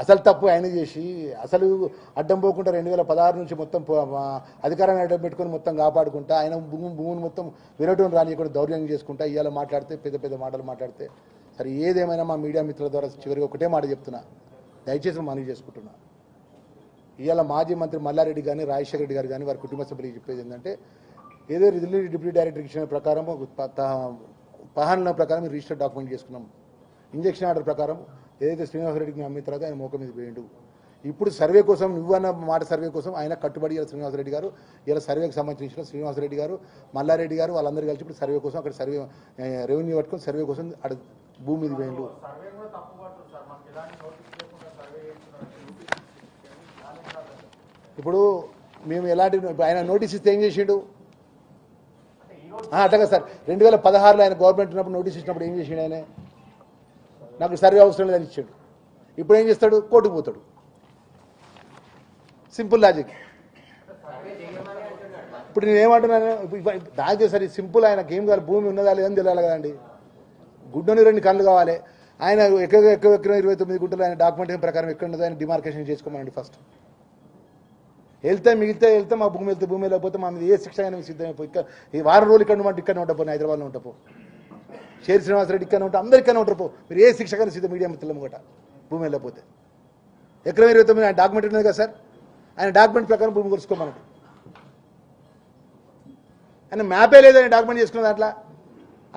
అసలు తప్పు ఆయన చేసి అసలు అడ్డం పోకుండా 2016 నుంచి మొత్తం అధికారాన్ని అడ్డం పెట్టుకొని మొత్తం కాపాడుకుంటా ఆయన భూమిని మొత్తం వినటం రానియకుండా దౌర్జన్యం చేసుకుంటా ఇవాళ మాట్లాడితే పెద్ద పెద్ద మాటలు మాట్లాడితే సరే ఏదేమైనా మా మీడియా మిత్రుల ద్వారా చివరికి ఒకటే మాట చెప్తున్నా, దయచేసి మనవి చేసుకుంటున్నా. ఇవాళ మాజీ మంత్రి మల్లారెడ్డి కానీ రాజశేఖర రెడ్డి గారు కానీ వారి కుటుంబ సభ్యులకు చెప్పేది ఏంటంటే ఏదో ఢిల్లీ డిప్యూటీ డైరెక్టర్ ఇచ్చిన ప్రకారం పహాన్ల ప్రకారం రిజిస్టర్ డాక్యుమెంట్ చేసుకున్నాం. ఇంజక్షన్ ఆర్డర్ ప్రకారం ఏదైతే శ్రీనివాసరెడ్డికి నమ్మిన తర్వాత ఆయన మోక మీద వేయండు. ఇప్పుడు సర్వే కోసం నువ్వన్న మాట సర్వే కోసం ఆయన కట్టుబడి శ్రీనివాసరెడ్డి గారు ఇలా సర్వేకి సంబంధించిన శ్రీనివాసరెడ్డి గారు మల్లారెడ్డి గారు వాళ్ళందరూ కలిసి ఇప్పుడు సర్వే కోసం అక్కడ సర్వే రెవెన్యూ పట్టుకొని సర్వే కోసం అక్కడ భూమి మీద వేయండు. ఇప్పుడు మేము ఎలాంటి ఆయన నోటీస్ ఇస్తే ఏం చేసిండు అట్టగా సార్ 2016లో ఆయన గవర్నమెంట్ ఉన్నప్పుడు నోటీస్ ఇచ్చినప్పుడు ఏం చేసిండు ఆయన నాకు సర్వే అవసరం లేదని ఇచ్చాడు. ఇప్పుడు ఏం చేస్తాడు కోర్టుకు పోతాడు. Simple logic. ఇప్పుడు నేను ఏమంటున్నాను దానికి సరే సింపుల్ ఆయనకి ఏం కావాలి భూమి ఉన్నదా లేదని తెలియాలి కదండి. గుడ్డని 2 కళ్ళు కావాలి. ఆయన ఎక్కువ 29 గుంటలు ఆయన డాక్యుమెంటేషన్ ప్రకారం ఎక్కడ ఉన్నదో ఆయన డిమార్కేషన్ చేసుకోమనండి. ఫస్ట్ వెళ్తే మా భూమి వెళ్తే భూమి లేకపోతే మా మీద ఏ శిక్ష అయినా సిద్ధమైపోయి ఈ వారం రోజులు ఇక్కడ ఉంటాపో హైదరాబాద్లో ఉంటాపో షేర్ శ్రీనివాసరెడ్డి ఇక్కడ ఉంటా అందరు ఇక్కడ ఉంటారు పో మీరు ఏ శిక్ష కానీ సిద్ధం మీడియా మిత్రులు కూడా భూమి వెళ్ళకపోతే ఎకరం 29 ఆయన డాక్యుమెంట్ ఉన్నది కదా సార్ ఆయన డాక్యుమెంట్ ప్రకారం భూమి కొలుసుకోమన్నాడు. ఆయన మ్యాపే లేదని డాక్యుమెంట్ చేసుకున్న దాంట్లో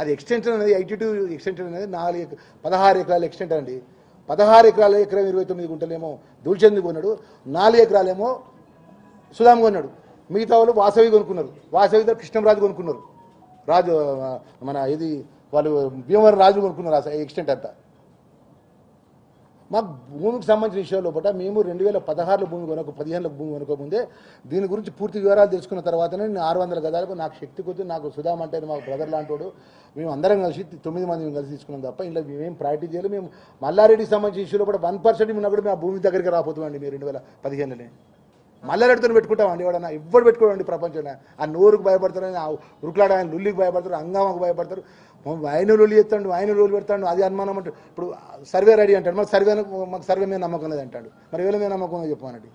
అది ఎక్స్టెన్షన్ అనేది 82 ఎక్స్టెన్షన్ అనేది 16 ఎకరాల ఎక్స్టెంట్ అండి. 16 ఎకరాలు ఎకరం 29 గుంటలేమో దూల్చంది కొన్నాడు, 4 ఎకరాలేమో సుధామ్ కొన్నాడు. మిగతా వాళ్ళు వాసవి కొనుక్కున్నారు. వాసవి కృష్ణంరాజు కొనుక్కున్నారు. రాజు మన ఇది వాళ్ళు భీమవరం రాజు కొనుక్కున్నారు ఎక్స్టెంట్ అంతా. మాకు భూమికి సంబంధించిన విషయాల్లో పూట మేము 2016లో భూమి 15లో భూమి కొనుక్కోముందే దీని గురించి పూర్తి వివరాలు తెలుసుకున్న తర్వాతనే నేను 600 గదాలకు నాకు శక్తి కొద్ది నాకు సుధామ్ అంటే మా బ్రదర్ లాంటోడు మేము అందరం కలిసి 9 మంది కలిసి తీసుకున్నాం తప్ప ఇంట్లో మేము ప్రయారిటీ చేయాలి. మేము మల్లారెడ్డికి సంబంధించిన విషయంలో కూడా 1% ఉన్నప్పుడు మేము ఆ భూమి దగ్గరికి రాపోతామండి. మీరు 2015లోనే మల్లారెడ్డితో పెట్టుకుంటామండి. ఎవడన్నా ఎవ్వరు పెట్టుకోండి ప్రపంచంలో. ఆ నోరుకు భయపడతారు, ఆ ఉరుకులాడ ఆయన లుల్లికి భయపడతారు, అంగామకు భయపడతారు. ఆయన లొల్లి చేస్తాడు, ఆయన లొల్లి పెడతాడు, అది అనుమానం అంటాడు. ఇప్పుడు సర్వే రెడీ అంటాడు, మాకు సర్వే మీద నమ్మకం లేదు అంటాడు. మరి ఎవరి మీద నమ్మకం చెప్పానండి.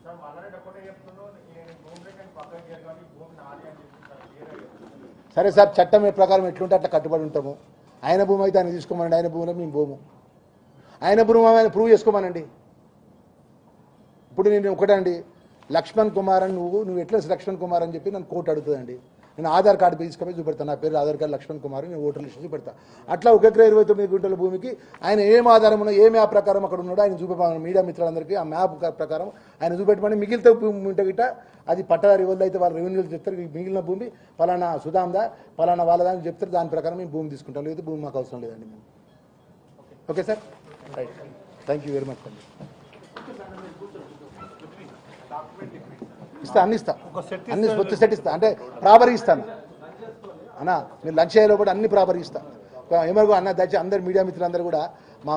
సరే సార్ చట్టం ప్రకారం ఎట్లుంటే అట్లా కట్టుబడి ఉంటాము. ఆయన భూమి అయితే ఆయన తీసుకోమనండి, ఆయన భూమిలో మేము భూము ఆయన భూమి ఆయన ప్రూవ్ చేసుకోమనండి. ఇప్పుడు నేను ఒకటే అండి లక్ష్మణ్ కుమార్ అని నువ్వు ఎట్లా లక్ష్మణ్ కుమార్ అని చెప్పి నన్ను కోర్టు అడుగుతుందండి. నేను ఆధార్ కార్డు తీసుకొని చూపెడతాను, నా పేరు ఆధార్ కార్డు లక్ష్మణ్ కుమార్, నేను ఓటర్ లిస్ట్ చూపెడతా. అట్లా 1 ఎకరా 29 గుంటల భూమికి ఆయన ఏం ఆధారం ఉన్నా ఏ మ్యాప్ ప్రకారం అక్కడ ఉన్నాడో ఆయన చూపెట్టాను. మీడియా మిత్రులందరికీ ఆ మ్యాప్ ప్రకారం ఆయన చూపెట్టమని మిగిలితే భూమి ఉంటే గిట్ట అది పట్టదారి వల్ల అయితే వాళ్ళ రెవెన్యూలు చెప్తారు మిగిలిన భూమి పలానా సుధాందా పలానా వాళ్ళదా అని చెప్తారు. దాని ప్రకారం మేము భూమి తీసుకుంటాం, లేకపోతే భూమి మాకు అవసరం లేదండి. మేము okay sir, right, thank you very much అండి. అన్ని ఇస్తా కొత్త సెట్ ఇస్తా అంటే ప్రాపర్ ఇస్తాను అన్న. మీరు లంచ్ అయ్యేలో కూడా అన్ని ప్రాపర్ ఇస్తా. ఏమనుకో అన్న దయచేసి అందరు మీడియా మిత్రులందరూ కూడా మా